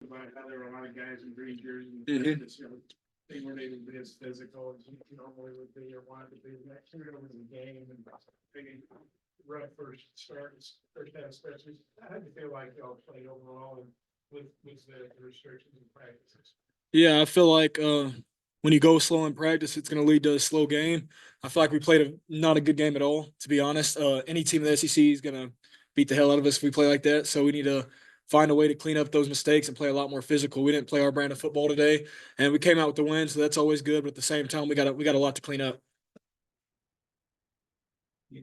about how there were a lot of guys in green jerseys and Mhm. this, they weren't able to be as physical as you normally would be or wanted to be. That carried over to the game and maybe rough first half especially. How do you feel like y'all played overall and with the restrictions and practices? Yeah, I feel like when you go slow in practice, it's going to lead to a slow game. I feel like we played not a good game at all, to be honest. Any team in the SEC is going to beat the hell out of us if we play like that. So we need to find a way to clean up those mistakes and play a lot more physical. We didn't play our brand of football today, and we came out with the win, so that's always good. But at the same time, we got a lot to clean up. Yeah.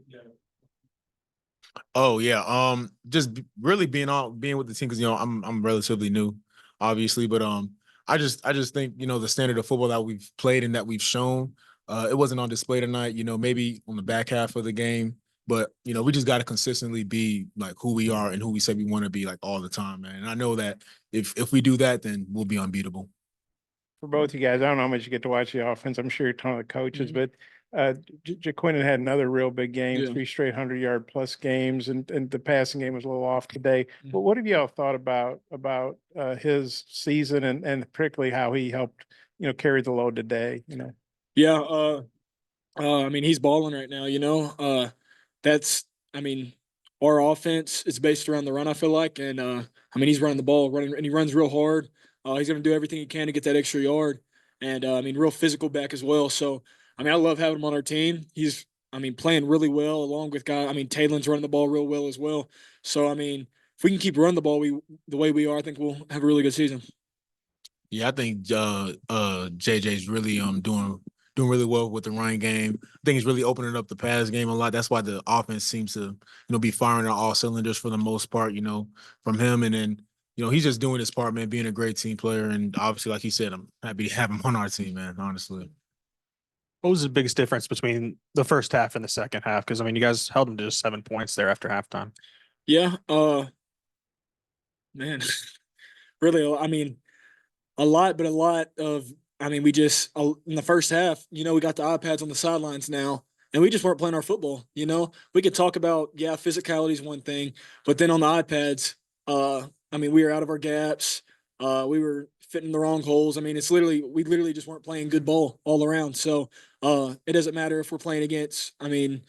Oh yeah, just really being with the team because I'm relatively new, obviously, but I just think the standard of football that we've played and that we've shown, it wasn't on display tonight. Maybe on the back half of the game, but we just got to consistently be like who we are and who we said we want to be like all the time, man. And I know that if we do that, then we'll be unbeatable. For both you guys, I don't know how much you get to watch the offense. I'm sure a ton of the coaches, Mhm. but Jaquin had another real big game, Yeah. 3 straight 100-yard plus games, and the passing game was a little off today. Mhm. But what have y'all thought about his season and particularly how he helped carry the load today? Yeah, I mean, he's balling right now, that's I mean, our offense is based around the run, I feel like, and I mean, he's running the ball, running, and he runs real hard. He's going to do everything he can to get that extra yard, and I mean, real physical back as well. So, I mean, I love having him on our team. He's, I mean, playing really well along with guy. I mean, Taylor's running the ball real well as well. So, I mean, if we can keep running the ball the way we are, I think we'll have a really good season. Yeah, I think JJ's really doing really well with the running game. I think he's really opening up the pass game a lot. That's why the offense seems to be firing on all cylinders for the most part. From him, and then he's just doing his part, man, being a great team player, and obviously, like he said, I'm happy to have him on our team, man. Honestly. What was the biggest difference between the first half and the second half? Because I mean, you guys held them to just 7 points there after halftime. Yeah, man, really, I mean, a lot, but a lot of, I mean, we just, in the first half, we got the iPads on the sidelines now, and we just weren't playing our football. We could talk about, yeah, physicality is one thing, but then on the iPads, I mean, we were out of our gaps. We were fitting the wrong holes. I mean, we literally just weren't playing good ball all around. So, it doesn't matter if we're playing against, I mean,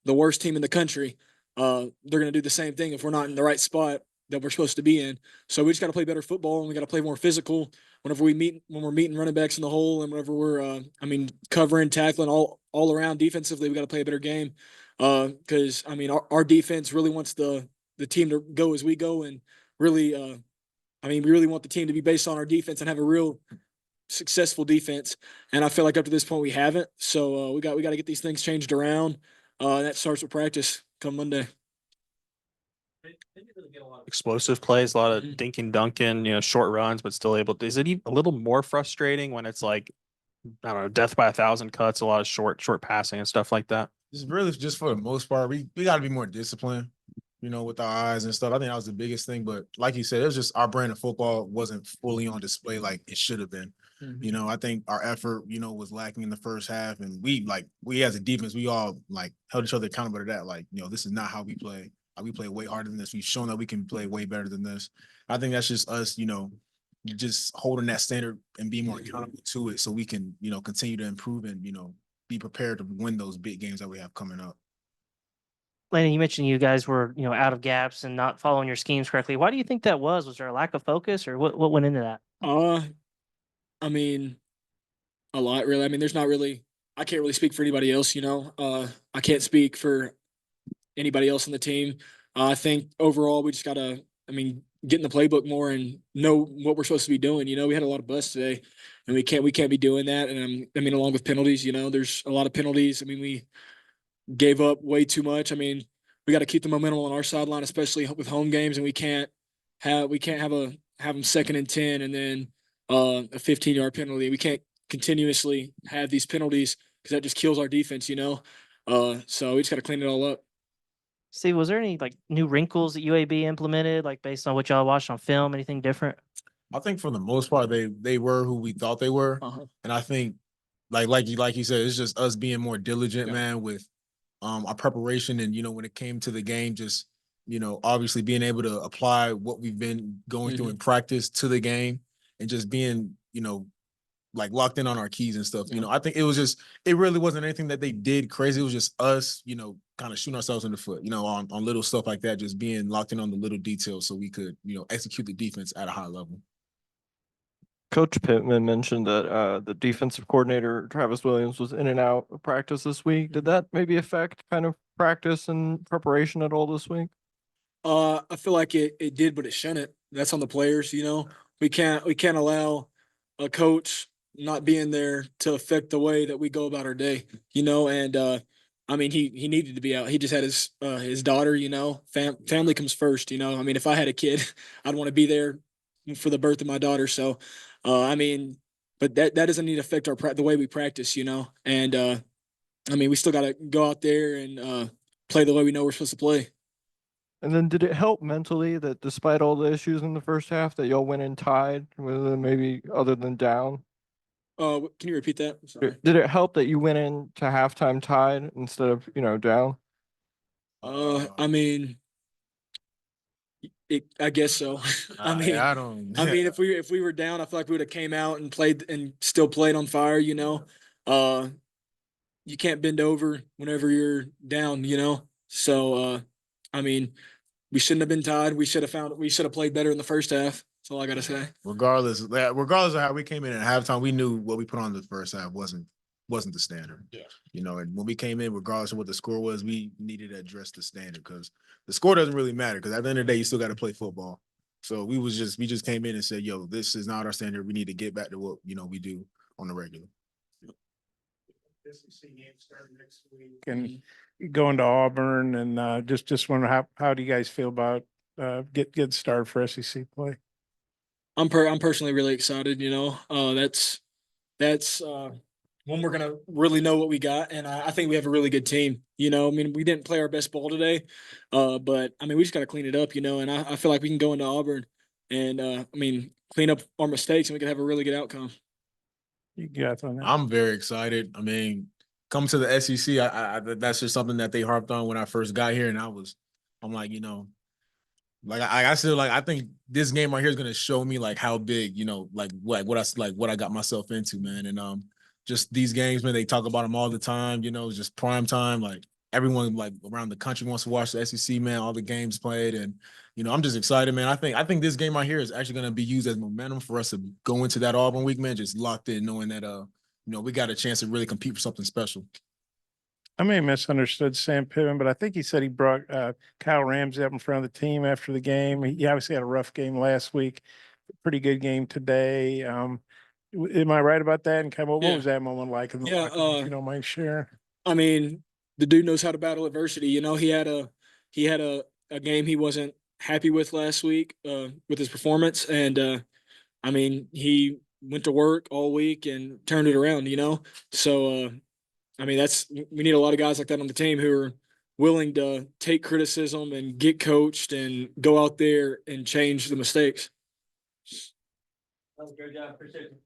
the worst team in the country. They're going to do the same thing if we're not in the right spot that we're supposed to be in. So we just got to play better football, and we got to play more physical whenever when we're meeting running backs in the hole, and whenever we're, I mean, covering, tackling all around defensively, we got to play a better game. Because I mean, our defense really wants the team to go as we go, and really, I mean, we really want the team to be based on our defense and have a real successful defense. And I feel like up to this point we haven't. So we got to get these things changed around. That starts with practice come Monday. Explosive plays, a lot of Mhm. dinking dunking, short runs, but still able to. Is it a little more frustrating when it's like, I don't know, death by 1,000 cuts, a lot of short passing and stuff like that? It's really just for the most part, we got to be more disciplined, with our eyes and stuff. I think that was the biggest thing. But like you said, it was just our brand of football wasn't fully on display like it should have been. Mhm. I think our effort, was lacking in the first half, and we as a defense, we all like held each other accountable to that. Like, this is not how we play. Like, we play way harder than this. We've shown that we can play way better than this. I think that's just us, just holding that standard and being more accountable to it, so we can, continue to improve and be prepared to win those big games that we have coming up. Landon, you mentioned you guys were, out of gaps and not following your schemes correctly. Why do you think that was? Was there a lack of focus, or what went into that? I mean, a lot really. I mean, there's not really. I can't really speak for anybody else. I can't speak for anybody else on the team. I think overall we just gotta, I mean, get in the playbook more and know what we're supposed to be doing. We had a lot of busts today, and we can't be doing that. And I mean, along with penalties, there's a lot of penalties. I mean, we gave up way too much. I mean, we got to keep the momentum on our sideline, especially with home games, and we can't have them 2nd and 10 and then a 15-yard penalty. We can't continuously have these penalties because that just kills our defense. So we just got to clean it all up. Steve, was there any like new wrinkles that UAB implemented, like based on what y'all watched on film? Anything different? I think for the most part, they were who we thought they were, and I think like you said, it's just us being more diligent, Yeah. man, with our preparation, and when it came to the game, just obviously being able to apply what we've been going through in practice to the game and just being, like locked in on our keys and stuff. I think it really wasn't anything that they did crazy. It was just us, kind of shooting ourselves in the foot, on little stuff like that, just being locked in on the little details so we could, execute the defense at a high level. Coach Pittman mentioned that the defensive coordinator, Travis Williams, was in and out of practice this week. Did that maybe affect kind of practice and preparation at all this week? I feel like it did, but it shouldn't. That's on the players, We can't allow a coach not being there to affect the way that we go about our day, and I mean he needed to be out. He just had his daughter, family comes first, I mean, if I had a kid, I'd want to be there for the birth of my daughter. So I mean, but that doesn't need to affect the way we practice, and I mean, we still got to go out there and play the way we know we're supposed to play. And then did it help mentally that despite all the issues in the first half that y'all went in tied, maybe other than down? Can you repeat that? I'm sorry. Did it help that you went in to halftime tied instead of, down? I mean, I guess so. I mean, I don't. I mean, if we were down, I feel like we would have came out and played and still played on fire. You can't bend over whenever you're down. So I mean, we shouldn't have been tied. We should have played better in the first half. That's all I gotta say. Regardless of how we came in at halftime, we knew what we put on the first half wasn't the standard. Yeah. And when we came in, regardless of what the score was, we needed to address the standard because the score doesn't really matter because at the end of the day, you still got to play football. So we just came in and said, yo, this is not our standard. We need to get back to what, we do on the regular. SEC game starting next week. And going to Auburn and just wonder how do you guys feel about get started for SEC play? I'm personally really excited. That's when we're gonna really know what we got, and I think we have a really good team. I mean, we didn't play our best ball today, but I mean, we just got to clean it up. And I feel like we can go into Auburn and I mean, clean up our mistakes, and we can have a really good outcome. You got on that? I'm very excited. I mean, come to the SEC. I that's just something that they harped on when I first got here, and I'm like, I think this game right here is gonna show me like how big, like what I got myself into, man. And just these games, man, they talk about them all the time. Just prime time. Like everyone like around the country wants to watch the SEC, man. All the games played, and I'm just excited, man. I think this game right here is actually gonna be used as momentum for us to go into that Auburn week, man. Just locked in, knowing that we got a chance to really compete for something special. I may have misunderstood Sam Pittman, but I think he said he brought Kyle Ramsey up in front of the team after the game. He obviously had a rough game last week, pretty good game today. Am I right about that? And kind of, what was that moment like? If you don't mind sharing. I mean, the dude knows how to battle adversity. He had a game he wasn't happy with last week with his performance, and I mean, he went to work all week and turned it around. So I mean, we need a lot of guys like that on the team who are willing to take criticism and get coached and go out there and change the mistakes. That was a good job. Appreciate it.